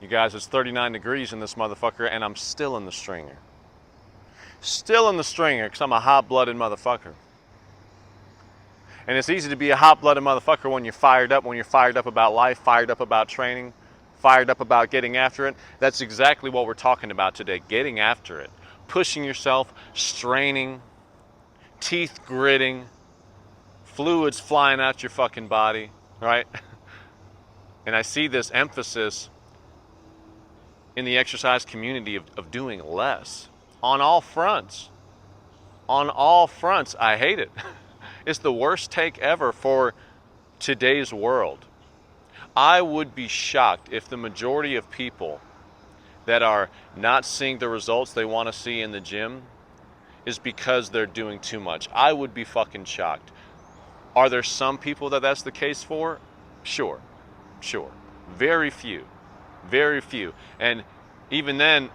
You guys, it's 39 degrees in this motherfucker and I'm still in the stringer. Still in the stringer because I'm a hot-blooded motherfucker. And it's easy to be a hot-blooded motherfucker when you're fired up about life, fired up about training, fired up about getting after it. That's exactly what we're talking about today, getting after it. Pushing yourself, straining, teeth gritting, fluids flying out your fucking body, right? And I see this emphasis in the exercise community of doing less on all fronts. On all fronts, I hate it. It's the worst take ever for today's world. I would be shocked if the majority of people that are not seeing the results they want to see in the gym is because they're doing too much. I would be fucking shocked. Are there some people that that's the case for? Sure. Very few. Very few. And even then,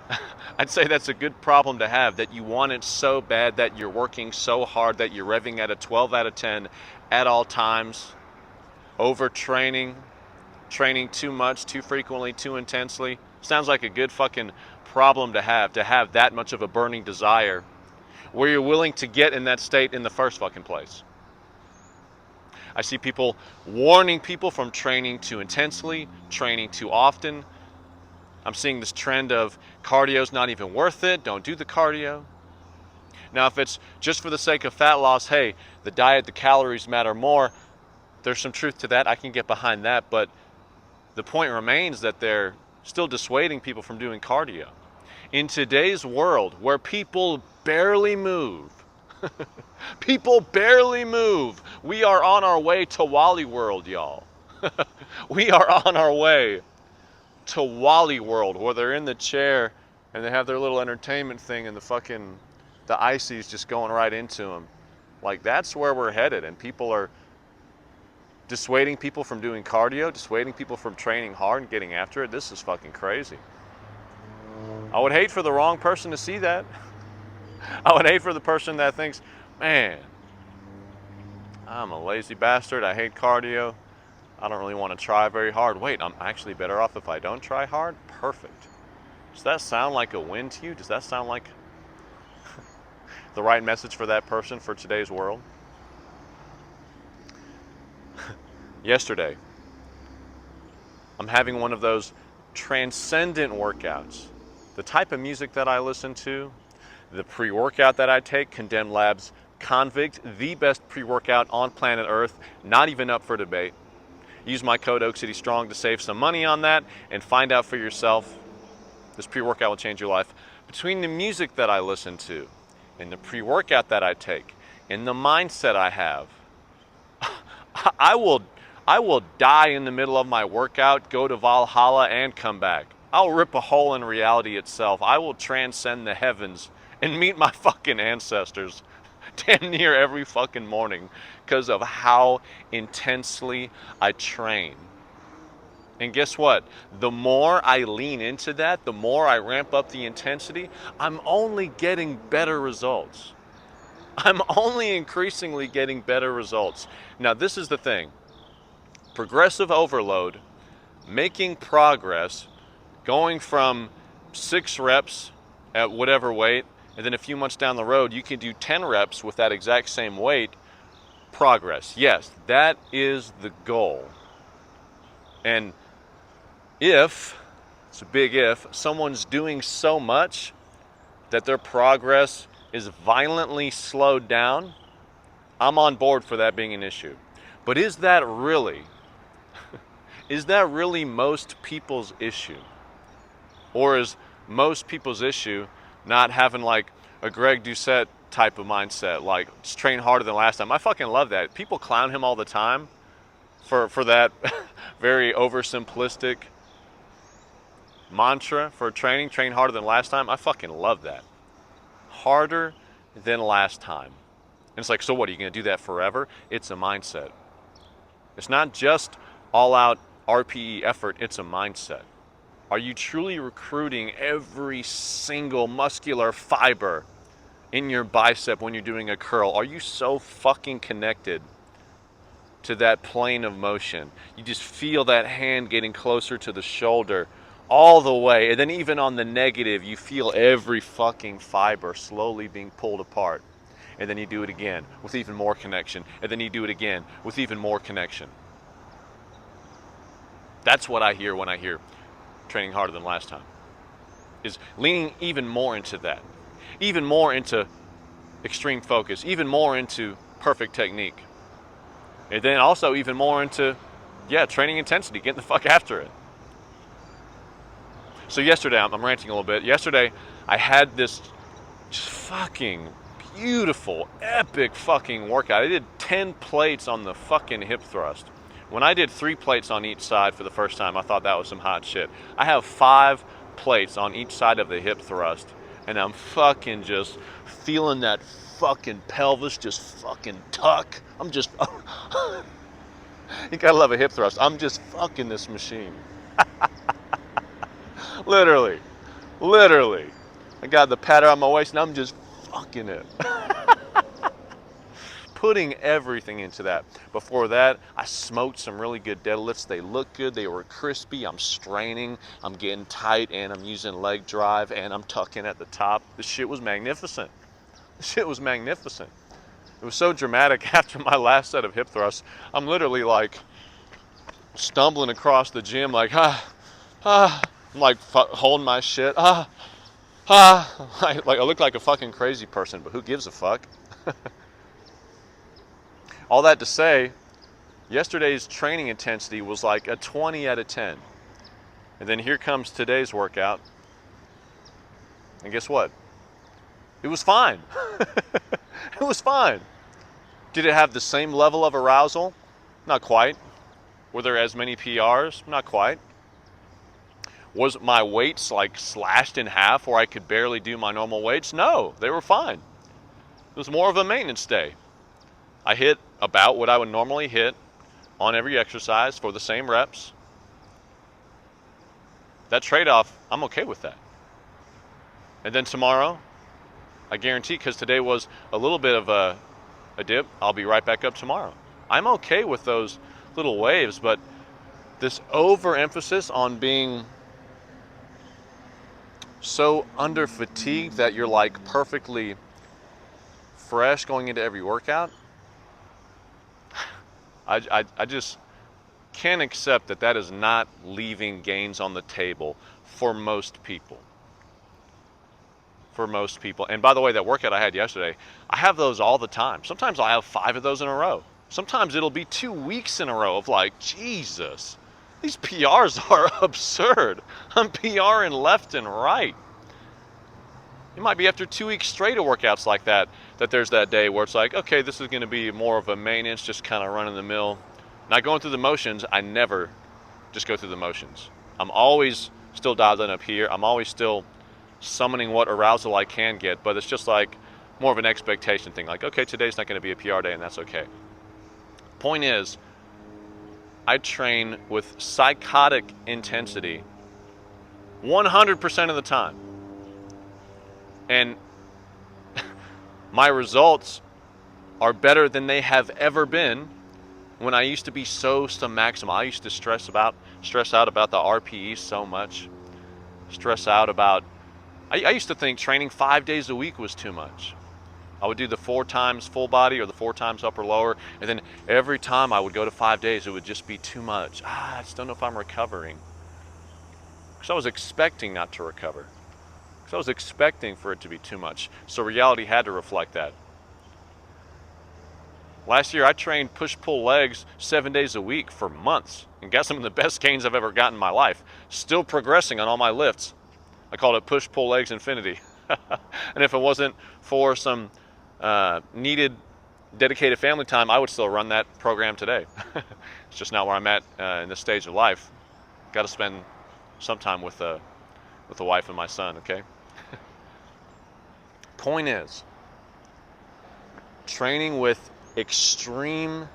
I'd say that's a good problem to have, that you want it so bad that you're working so hard that you're revving at a 12 out of 10 at all times, overtraining, training too much, too frequently, too intensely. Sounds like a good fucking problem to have that much of a burning desire where you're willing to get in that state in the first fucking place. I see people warning people from training too intensely, training too often. I'm seeing this trend of cardio's not even worth it, don't do the cardio. Now, if it's just for the sake of fat loss, hey, the diet, the calories matter more, there's some truth to that, I can get behind that, but the point remains that they're still dissuading people from doing cardio. In today's world, where people barely move, people barely move, we are on our way to Wally World, y'all. We are on our way to Wally World, where they're in the chair and they have their little entertainment thing and the icy's just going right into them. Like, that's where we're headed, and people are dissuading people from doing cardio, dissuading people from training hard and getting after it. This is fucking crazy. I would hate for the wrong person to see that. I would hate for the person that thinks, man, I'm a lazy bastard, I hate cardio, I don't really want to try very hard. Wait, I'm actually better off if I don't try hard? Perfect. Does that sound like a win to you? Does that sound like the right message for that person for today's world? Yesterday, I'm having one of those transcendent workouts. The type of music that I listen to, the pre-workout that I take, Condemned Labs Convict, the best pre-workout on planet Earth, not even up for debate. Use my code OakCityStrong to save some money on that and find out for yourself. This pre-workout will change your life. Between the music that I listen to and the pre-workout that I take and the mindset I have, I will die in the middle of my workout, go to Valhalla, and come back. I'll rip a hole in reality itself. I will transcend the heavens and meet my fucking ancestors damn near every fucking morning because of how intensely I train. And guess what? The more I lean into that, the more I ramp up the intensity, I'm only getting better results. I'm only increasingly getting better results. Now, this is the thing. Progressive overload, making progress, going from 6 reps at whatever weight, and then a few months down the road, you can do 10 reps with that exact same weight, progress. Yes, that is the goal. And if, it's a big if, someone's doing so much that their progress is violently slowed down, I'm on board for that being an issue. But is that really most people's issue? Or is most people's issue not having like a Greg Doucette type of mindset, like just train harder than last time? I fucking love that. People clown him all the time for that very oversimplistic mantra for training, train harder than last time. I fucking love that. Harder than last time. And it's like, so what, are you going to do that forever? It's a mindset. It's not just all out RPE effort, it's a mindset. Are you truly recruiting every single muscular fiber in your bicep when you're doing a curl? Are you so fucking connected to that plane of motion? You just feel that hand getting closer to the shoulder all the way. And then even on the negative, you feel every fucking fiber slowly being pulled apart. And then you do it again with even more connection. And then you do it again with even more connection. That's what I hear when I hear training harder than last time. Is leaning even more into that. Even more into extreme focus. Even more into perfect technique. And then also even more into, training intensity, getting the fuck after it. So yesterday, I'm ranting a little bit. Yesterday, I had this just fucking beautiful, epic fucking workout. I did 10 plates on the fucking hip thrust. When I did 3 plates on each side for the first time, I thought that was some hot shit. I have 5 plates on each side of the hip thrust, and I'm fucking just feeling that fucking pelvis just fucking tuck. I'm just, you gotta love a hip thrust. I'm just fucking this machine. Literally. I got the pad around my waist and I'm just fucking it. Putting everything into that. Before that, I smoked some really good deadlifts. They look good, they were crispy, I'm straining, I'm getting tight, and I'm using leg drive, and I'm tucking at the top. The shit was magnificent. It was so dramatic. After my last set of hip thrusts, I'm literally like stumbling across the gym like, I'm like holding my shit, like I look like a fucking crazy person, but who gives a fuck? All that to say, yesterday's training intensity was like a 20 out of 10. And then here comes today's workout. And guess what? It was fine. It was fine. Did it have the same level of arousal? Not quite. Were there as many PRs? Not quite. Was my weights like slashed in half where I could barely do my normal weights? No, they were fine. It was more of a maintenance day. I hit about what I would normally hit on every exercise for the same reps. That trade-off, I'm okay with that. And then tomorrow, I guarantee, because today was a little bit of a dip, I'll be right back up tomorrow. I'm okay with those little waves, but this overemphasis on being so under fatigued that you're like perfectly fresh going into every workout, I just can't accept that that is not leaving gains on the table for most people. For most people. And by the way, that workout I had yesterday, I have those all the time. Sometimes I'll have 5 of those in a row. Sometimes it'll be 2 weeks in a row of like, Jesus, these PRs are absurd. I'm PRing left and right. It might be after 2 weeks straight of workouts like that, that there's that day where it's like, okay, this is going to be more of a maintenance, just kind of running the mill. Not going through the motions. I never just go through the motions. I'm always still dialing up here. I'm always still summoning what arousal I can get, but it's just like more of an expectation thing. Like, okay, today's not going to be a PR day, and that's okay. Point is, I train with psychotic intensity 100% of the time. And my results are better than they have ever been when I used to be so maximal. I used to stress out about the RPE so much. Stress out about, I used to think training 5 days a week was too much. I would do the 4 times full body or the 4 times upper lower, and then every time I would go to 5 days, it would just be too much. I just don't know if I'm recovering. Because I was expecting not to recover. Because I was expecting for it to be too much. So reality had to reflect that. Last year, I trained push-pull legs 7 days a week for months and got some of the best gains I've ever gotten in my life. Still progressing on all my lifts. I called it push-pull legs infinity. And if it wasn't for some needed dedicated family time, I would still run that program today. It's just not where I'm at in this stage of life. Got to spend some time with the wife and my son, okay? Point is, training with extreme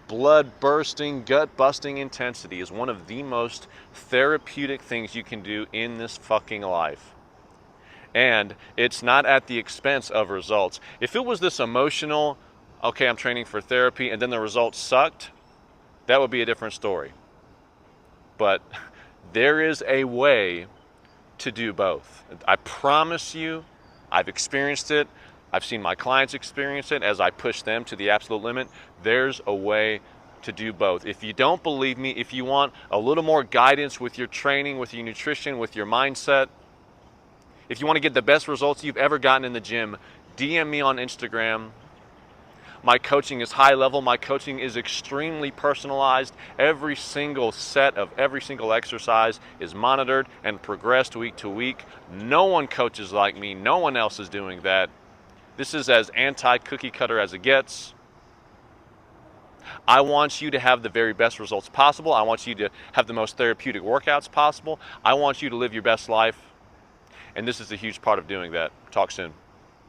blood-bursting, gut-busting intensity is one of the most therapeutic things you can do in this fucking life. And it's not at the expense of results. If it was this emotional, okay, I'm training for therapy, and then the results sucked, that would be a different story. But There is a way to do both. I promise you, I've experienced it. I've seen my clients experience it as I push them to the absolute limit. There's a way to do both. If you don't believe me, if you want a little more guidance with your training, with your nutrition, with your mindset, if you want to get the best results you've ever gotten in the gym, DM me on Instagram. My coaching is high level. My coaching is extremely personalized. Every single set of every single exercise is monitored and progressed week to week. No one coaches like me. No one else is doing that. This is as anti-cookie cutter as it gets. I want you to have the very best results possible. I want you to have the most therapeutic workouts possible. I want you to live your best life. And this is a huge part of doing that. Talk soon.